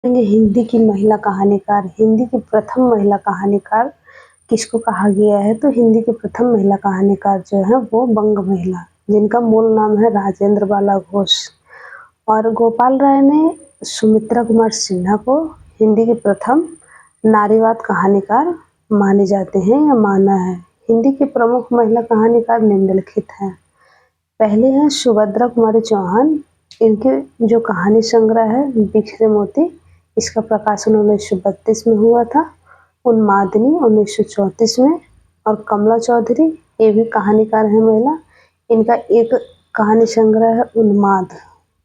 हिंदी की महिला कहानीकार, हिंदी की प्रथम महिला कहानीकार किसको कहा गया है? तो हिंदी की प्रथम महिला कहानीकार जो है वो बंग महिला, जिनका मूल नाम है राजेंद्र बाला घोष। और गोपाल राय ने सुमित्रा कुमार सिन्हा को हिंदी के प्रथम नारीवाद कहानीकार माने जाते हैं या माना है। हिंदी की प्रमुख महिला कहानीकार निम्नलिखित हैं। पहले हैं सुभद्रा कुमारी चौहान। इनके जो कहानी संग्रह है बिखरे मोती, इसका प्रकाशन 1932 में हुआ था। उन्मादिनी 1934 में। और कमला चौधरी, ये भी कहानीकार है महिला। इनका एक कहानी संग्रह है उन्माद,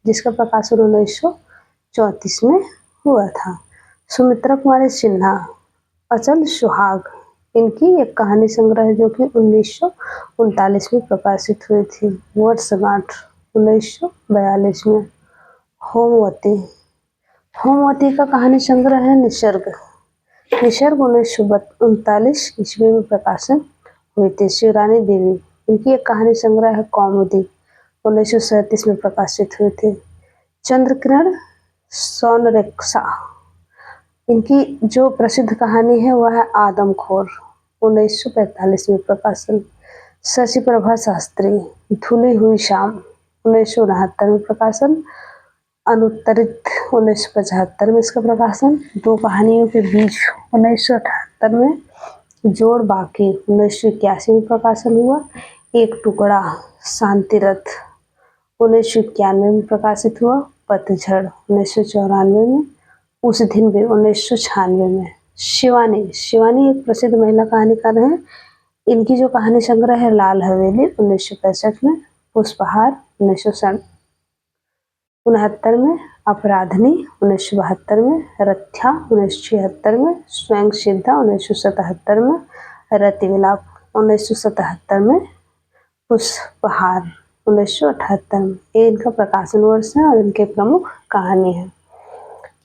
जिसका प्रकाशन 1934 में हुआ था। सुमित्रा कुमारी सिन्हा, अचल सुहाग, इनकी एक कहानी संग्रह है जो कि 1939 में प्रकाशित हुई थी। वर्षगांठ 1942 में। होमवती, होमवती का कहानी संग्रह है निसर्ग, निसर्ग 1939 ईस्वी में प्रकाशन हुई थी। शिवरानी देवी, इनकी एक कहानी संग्रह है कौमुदी, 1937 में प्रकाशित हुई थी। चंद्रकिरण सोनरेखा, इनकी जो प्रसिद्ध कहानी है वह है आदमखोर, 1945 में प्रकाशन। शशि प्रभा शास्त्री, धुली हुई शाम, 1969 में प्रकाशन। अनुत्तरित 1975 में इसका प्रकाशन। दो कहानियों के बीच 1978 में। जोड़ बाकी 1981 में प्रकाशन हुआ। एक टुकड़ा शांतिरथ 1991 में प्रकाशित हुआ। पतझड़ 1994 में। उस दिन भी 1996 में। शिवानी, शिवानी एक प्रसिद्ध महिला कहानीकार हैं। इनकी जो कहानी संग्रह है लाल हवेली 1965 में। पुष्पहार 1969 में। अपराधनी 1972 में। रथ्या 1976 में। स्वयं सिद्धा 1977 में। रति विलाप 1977 में। पुष्पहार 1978 में। ये इनका प्रकाशन वर्ष है और इनके प्रमुख कहानी है।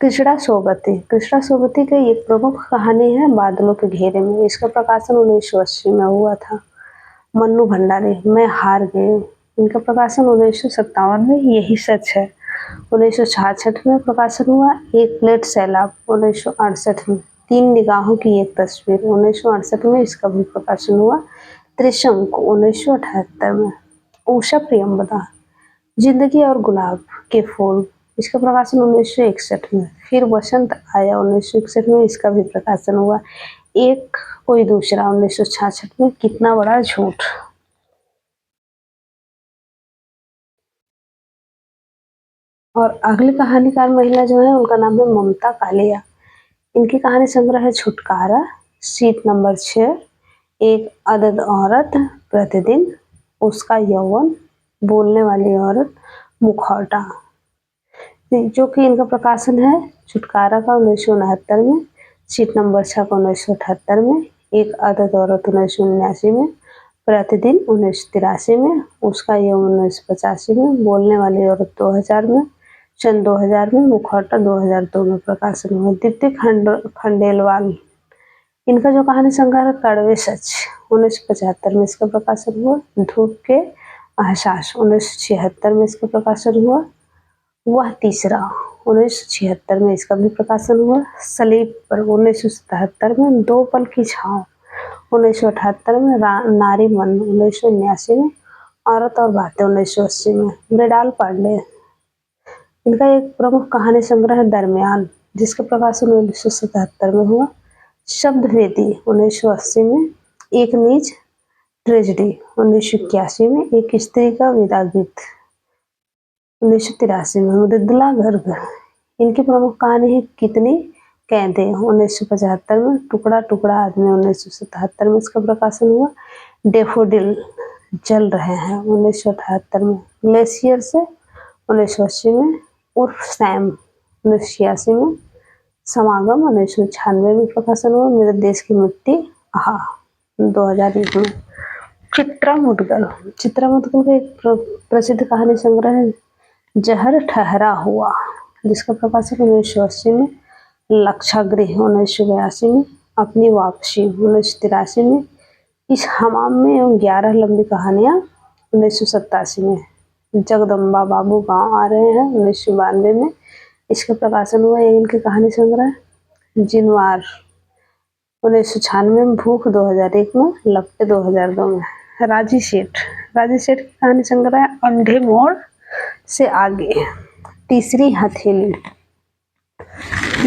कृष्णा सोबती, कृष्णा सोबती की एक प्रमुख कहानी है बादलों के घेरे में, इसका प्रकाशन 1980 में हुआ था। मन्नू भंडारी, मैं हार गई, इनका प्रकाशन 1957 में। यही सच है 1966 में प्रकाशन हुआ। एक प्लेट सैलाब 1968 में। तीन निगाहों की एक तस्वीर 1968 में, इसका भी प्रकाशन हुआ। त्रिशंकु 1978 में। उषा प्रियंवदा, जिंदगी और गुलाब के फूल, इसका प्रकाशन 1961 में। फिर वसंत आया 1961 में, इसका भी प्रकाशन हुआ। एक कोई दूसरा 1966 में। कितना बड़ा झूठ। और अगली कहानीकार महिला जो है उनका नाम है ममता कालिया। इनकी कहानी संग्रह है छुटकारा, सीट नंबर 6। एक अदद औरत, प्रतिदिन, उसका यौवन, बोलने वाली औरत, मुखौटा, जो कि इनका प्रकाशन है छुटकारा का 1969 में। सीट नंबर 6 का 1978 में। एक आदत औरत 1979 में। प्रतिदिन 1983 में। उसका यौवन 1985 में। बोलने वाली औरत 2000 में। सन 2000 में। मुखौटा 2002 में प्रकाशन हुआ। दीप्ति खंडेलवाल, इनका जो कहानी संग्रह है कड़वे सच 1975 में इसका प्रकाशन हुआ। धूप के एहसास 1976 में इसका प्रकाशन हुआ। वह तीसरा 1976 में इसका भी प्रकाशन हुआ। सलीब पर 1977 में। दो पल की छाँव 1978 में। नारी मन 1979 में। औरत और बातें 1980 में। मृणाल पांडे, इनका एक प्रमुख कहानी संग्रह है दरमियान, जिसका प्रकाशन 1977 में हुआ। शब्दवेदी 1980 में। एक नीच ट्रेजेडी 1981 में। एक स्त्री का विदा गीत 1983 में। मृदुला गर्ग, इनकी प्रमुख कहानी है कितनी कैदें 1975 में। टुकड़ा टुकड़ा आदमी 1977 में इसका प्रकाशन हुआ। डेफोडिल जल रहे हैं 1978 में। ग्लेशियर से 1980 में। उर्फ सैम 1986 में। समागम 1996 में प्रकाशन हुआ। मेरे देश की मिट्टी आहा 2001 में। चित्रा मुदगल, चित्रा मुदगल का एक प्रसिद्ध कहानी संग्रह है जहर ठहरा हुआ, जिसका प्रकाशन 1980 में। लक्षागृह 1982 में। अपनी वापसी 1983 में। इस हमाम में एवं 11 लंबी कहानियाँ 1987 में। जगदम्बा बाबू गांव आ रहे हैं 1992 में। इसका प्रकाशन हुआ। ये इनकी कहानी संग्रह जिनवार 1996 में, भूख 2001 में, लपटे 2002 में। राजी सेठ की कहानी संग्रह अंधे मोड़ से आगे, तीसरी हथेली,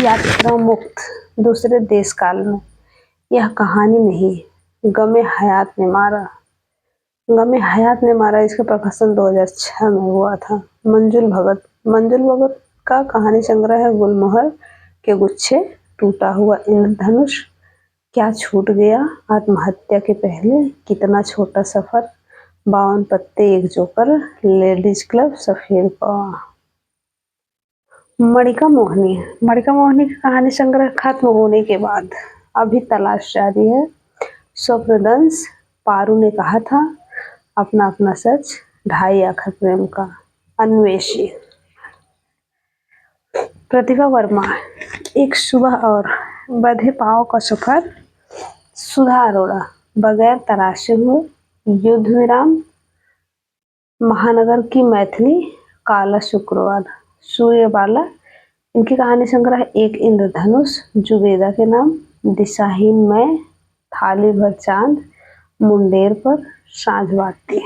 यात्रा मुक्त, दूसरे देश काल में, यह कहानी नहीं, गमे हयात ने मारा इसका प्रकाशन 2006 में हुआ था। मंजुल भगत का कहानी संग्रह है गुलमोहर के गुच्छे, टूटा हुआ इंद्रधनुष, क्या छूट गया, आत्महत्या के पहले, कितना छोटा सफर, 52 पत्ते एक जोकर, लेडीज क्लब, सफेद पवा। मणिका मोहिनी की कहानी संग्रह खत्म होने के बाद अभी तलाश जारी है। स्वप्नदंश, पारू ने कहा था, अपना अपना सच, 2.5 आखर प्रेम का, अन्वेषी। प्रतिभा वर्मा, एक सुबह और, बंधे पांव का सफर, सुधा अरोड़ा, बगैर तराशे हुए, युद्ध विराम, महानगर की मैथिली, काला शुक्रवार। सूर्यबाला, इनकी कहानी संग्रह एक इंद्रधनुष, जुबेदा के नाम, दिशाहीन मैं, थाली भर चांद, मुंडेर पर, साँझ बाती।